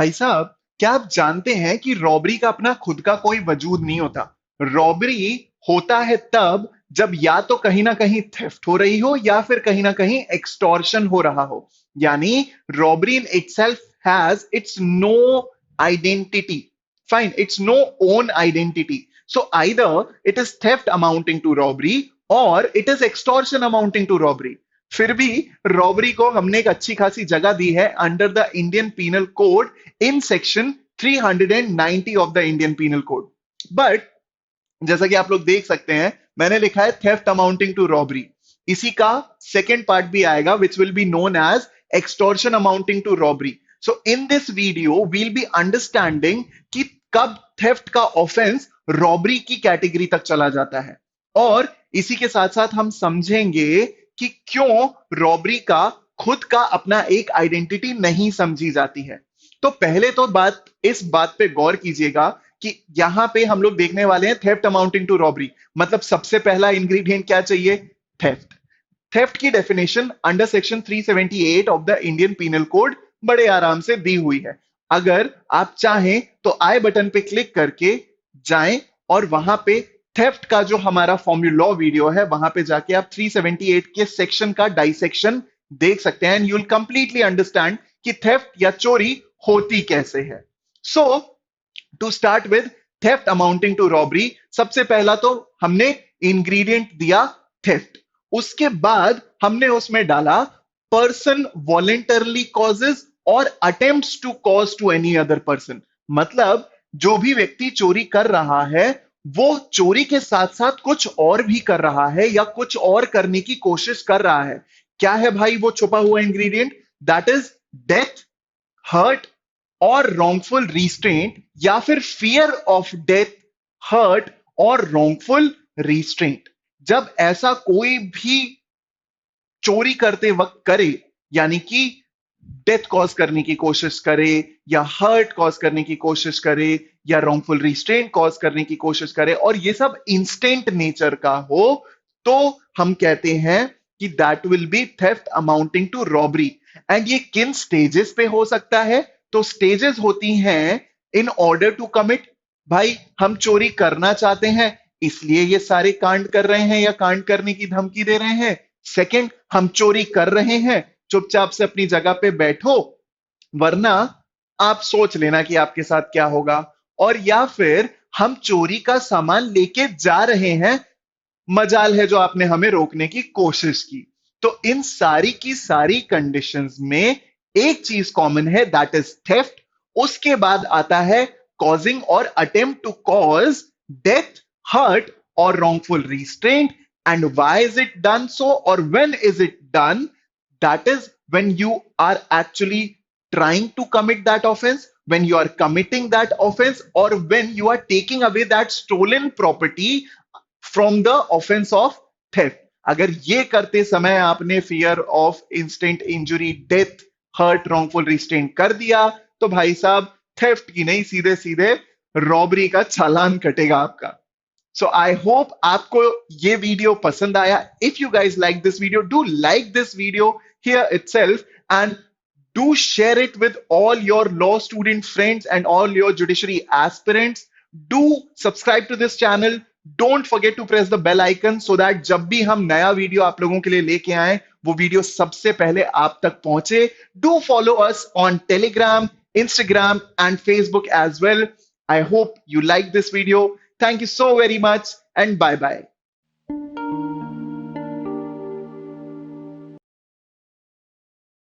भाई साहब, क्या आप जानते हैं कि रॉबरी का अपना खुद का कोई वजूद नहीं होता। रॉबरी होता है तब जब या तो कहीं ना कहीं थेफ्ट हो रही हो या फिर कहीं ना कहीं एक्सटॉर्शन हो रहा हो। यानी robbery in itself has its no identity. Fine, it's no own identity. So either it is theft amounting to robbery और it is extortion amounting to robbery. फिर भी रॉबरी को हमने एक अच्छी खासी जगह दी है under the Indian penal code in section 390 of the Indian penal code. But जैसा कि आप लोग देख सकते हैं, मैंने लिखा है थेफ्ट अमाउंटिंग टू रॉबरी। इसी का सेकेंड पार्ट भी आएगा which will be known as extortion amounting to robbery. So in this video we'll be understanding कि कब थेफ्ट का ऑफेंस रॉबरी की कैटेगरी तक चला जाता है, और इसी के साथ साथ हम समझेंगे कि क्यों रॉबरी का खुद का अपना एक आइडेंटिटी नहीं समझी जाती है। तो पहले तो इस बात पे गौर कीजिएगा कि यहां पे हम लोग देखने वाले हैं थेफ्ट अमाउंटिंग टू रॉबरी, मतलब सबसे पहला इंग्रेडिएंट क्या चाहिए? थेफ्ट। थेफ्ट की definition under section 378 of the Indian penal code बड़े आराम से दी हुई है। अगर आप चाहें तो आई बटन पे क्लिक करके जाएं और वहां पे थेफ्ट का जो हमारा फॉर्मूला वीडियो है वहां पे जाके आप 378 के सेक्शन का डाइसेक्शन देख सकते हैं and you will completely understand कि थेफ्ट या चोरी होती कैसे है। So to start with theft amounting to robbery, सबसे पहला तो हमने इंग्रेडिएंट दिया थेफ्ट। उसके बाद हमने उसमें डाला पर्सन वॉलेंटरली कॉजेज और attempts to cause to any other person. मतलब जो भी व्यक्ति चोरी कर रहा है वो चोरी के साथ साथ कुछ और भी कर रहा है या कुछ और करने की कोशिश कर रहा है। क्या है भाई वो छुपा हुआ ingredient? That is death, hurt और रॉन्गफुल रिस्ट्रेंट, या फिर फियर ऑफ डेथ, हर्ट और रॉन्गफुल रिस्ट्रेंट। जब ऐसा कोई भी चोरी करते वक्त करे, यानी कि डेथ कॉज करने की कोशिश करे या हर्ट कॉज करने की कोशिश करे या रॉन्गफुल रिस्ट्रेंट कॉज करने की कोशिश करे और ये सब इंस्टेंट नेचर का हो, तो हम कहते हैं कि that will be theft amounting to robbery. And ये किन स्टेजेस पे हो सकता है? तो स्टेजेस होती हैं इन ऑर्डर टू कमिट। भाई हम चोरी करना चाहते हैं इसलिए ये सारे कांड कर रहे हैं या कांड करने की धमकी दे रहे हैं। सेकंड, हम चोरी कर रहे हैं, चुपचाप से अपनी जगह पे बैठो वरना आप सोच लेना कि आपके साथ क्या होगा। और या फिर हम चोरी का सामान लेके जा रहे हैं, मजाल है जो आपने हमें रोकने की कोशिश की। तो इन सारी की सारी कंडीशंस में एक चीज कॉमन है, दैट इज थेफ्ट। उसके बाद आता है कॉजिंग और attempt to cause death, hurt और wrongful restraint. And why is it done so, or when is it done? That is when you are actually trying to commit that offense, when you are committing that offense, or when you are taking away that stolen property from the offense of theft. अगर ये करते समय आपने fear of instant injury, death, hurt, wrongful restraint कर दिया तो भाई साहब थेफ्ट की नहीं, सीधे सीधे रॉबरी का चालान कटेगा आपका। So I hope आपको ये वीडियो पसंद आया। If you guys like this video, do like this video here itself and do share it with all your law student friends and all your judiciary aspirants. Do subscribe to this channel. Don't forget to press the bell icon so that जब भी हम नया video आप लोगों के लिए लेके आए वो वीडियो सबसे पहले आप तक पहुंचे। Do follow us on Telegram, Instagram and Facebook as well. I hope you like this video. Thank you so very much and bye bye.